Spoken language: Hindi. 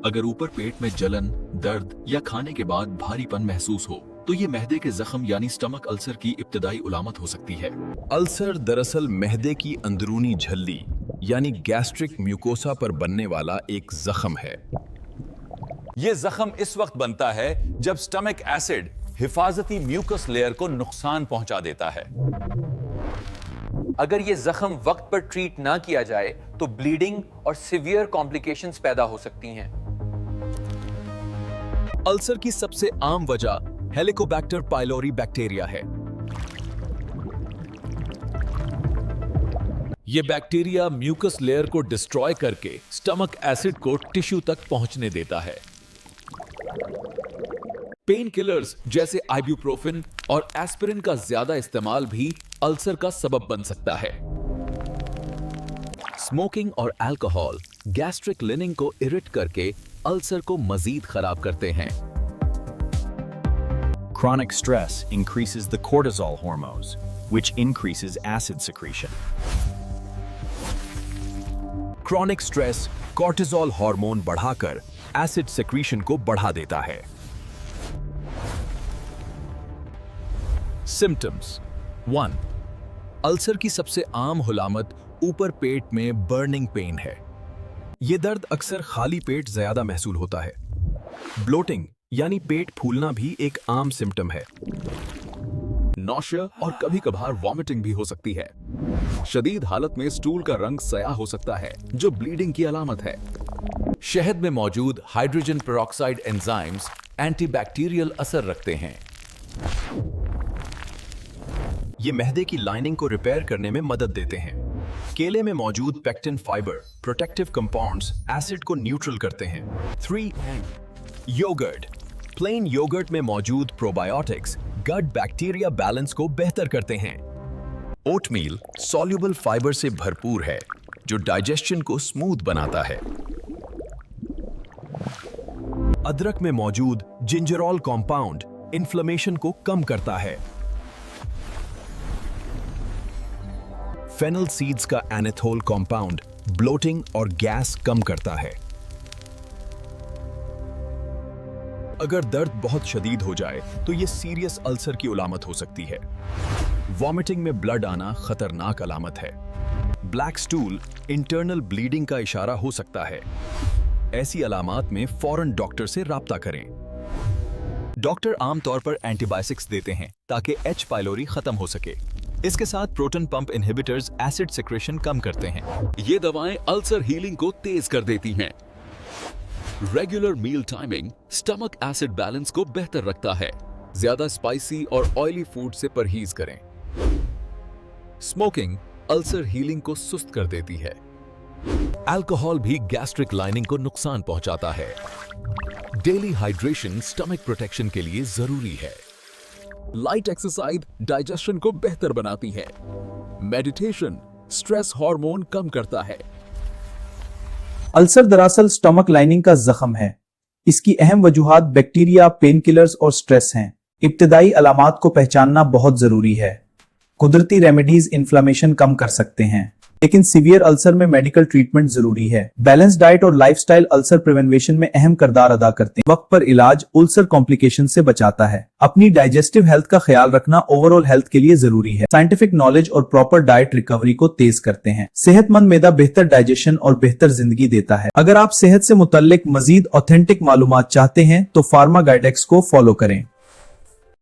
अगर ऊपर पेट में जलन, दर्द या खाने के बाद भारीपन महसूस हो तो ये मैदे के जख्म यानी स्टमक अल्सर की इब्तदाई उलामत हो सकती है। अल्सर दरअसल मैदे की अंदरूनी झिल्ली यानी गैस्ट्रिक म्यूकोसा पर बनने वाला एक जख्म है। ये जख्म इस वक्त बनता है जब स्टमक एसिड हिफाजती म्यूकस लेयर को नुकसान पहुंचा देता है। अगर ये जख्म वक्त पर ट्रीट ना किया जाए तो ब्लीडिंग और सीवियर कॉम्प्लिकेशंस पैदा हो सकती हैं। अल्सर की सबसे आम वजह हेलिकोबैक्टर पाइलोरी बैक्टीरिया है। ये बैक्टीरिया म्यूकस लेयर को डिस्ट्रॉय करके स्टमक एसिड को टिश्यू तक पहुंचने देता है। पेन किलर्स जैसे आइब्यूप्रोफेन और एस्पिरिन का ज्यादा इस्तेमाल भी अल्सर का सबब बन सकता है। स्मोकिंग और अल्कोहल गैस्ट्रिक लिनिंग को इरिट करके अल्सर को मजीद खराब करते हैं। Chronic stress increases the cortisol hormones, which increases acid secretion. Chronic stress cortisol hormone बढ़ाकर एसिड सेक्रीशन को बढ़ा देता है। सिम्टम्स 1. अल्सर की सबसे आम हुलामत ऊपर पेट में बर्निंग पेन है। ये दर्द अक्सर खाली पेट ज्यादा महसूस होता है। ब्लोटिंग यानी पेट फूलना भी एक आम सिम्टम है। नौशिया और कभी कभार वॉमिटिंग भी हो सकती है। शदीद हालत में स्टूल का रंग स्याह हो सकता है जो ब्लीडिंग की अलामत है। शहद में मौजूद हाइड्रोजन पेरोक्साइड एंजाइम्स एंटीबैक्टीरियल असर रखते हैं। ये मैदे की लाइनिंग को रिपेयर करने में मदद देते हैं। केले में मौजूद pectin fibre protective compounds acid को न्यूट्रल करते हैं। 3. योगर्ट प्लेन योगर्ट में मौजूद प्रोबायोटिक्स गट बैक्टीरिया बैलेंस को बेहतर करते हैं। ओटमील सॉल्युबल फाइबर से भरपूर है जो डाइजेशन को स्मूथ बनाता है। अदरक में मौजूद जिंजरॉल कंपाउंड इन्फ्लेमेशन को कम करता है। फेनल सीड्स का एनेथोल कंपाउंड ब्लोटिंग और गैस कम करता है। अगर दर्द बहुत शदीद हो जाए तो यह सीरियस अल्सर की उलामत हो सकती है। वॉमिटिंग में ब्लड आना खतरनाक अलामत है। ब्लैक स्टूल इंटरनल ब्लीडिंग का इशारा हो सकता है। ऐसी अलामात में फौरन डॉक्टर से राब्ता करें। डॉक्टर आमतौर पर एंटीबायोटिक्स देते हैं ताकि एच पाइलोरी खत्म हो सके। इसके साथ proton pump inhibitors acid secretion कम करते हैं। ये दवाएं अल्सर हीलिंग को तेज कर देती हैं। Regular meal timing stomach acid balance को बेहतर रखता है। ज्यादा स्पाइसी और ऑयली फूड से परहेज करें। स्मोकिंग अल्सर हीलिंग को सुस्त कर देती है। अल्कोहल भी गैस्ट्रिक लाइनिंग को नुकसान पहुंचाता है। डेली हाइड्रेशन स्टमक प्रोटेक्शन के लिए जरूरी है। लाइट एक्सरसाइज डाइजेशन को बेहतर बनाती है। मेडिटेशन स्ट्रेस हार्मोन कम करता है। अल्सर दरअसल स्टमक लाइनिंग का जख्म है। इसकी अहम वजूहात बैक्टीरिया, पेन किलर्स और स्ट्रेस हैं। इब्तदाई अलामात को पहचानना बहुत जरूरी है। कुदरती रेमेडीज इन्फ्लेमेशन कम कर सकते हैं, लेकिन सीवियर अल्सर में मेडिकल ट्रीटमेंट जरूरी है। बैलेंस डाइट और लाइफस्टाइल अल्सर प्रिवेंशन में अहम किरदार अदा करते हैं। वक्त पर इलाज अल्सर कॉम्प्लिकेशन से बचाता है। अपनी डाइजेस्टिव हेल्थ का ख्याल रखना ओवरऑल हेल्थ के लिए जरूरी है। साइंटिफिक नॉलेज और प्रॉपर डाइट रिकवरी को तेज करते हैं। सेहतमंद मैदा बेहतर डाइजेशन और बेहतर जिंदगी देता है। अगर आप सेहत से मुतल्लिक मजीद ऑथेंटिक मालूमात चाहते हैं तो फार्मा गाइडेक्स को फॉलो करें।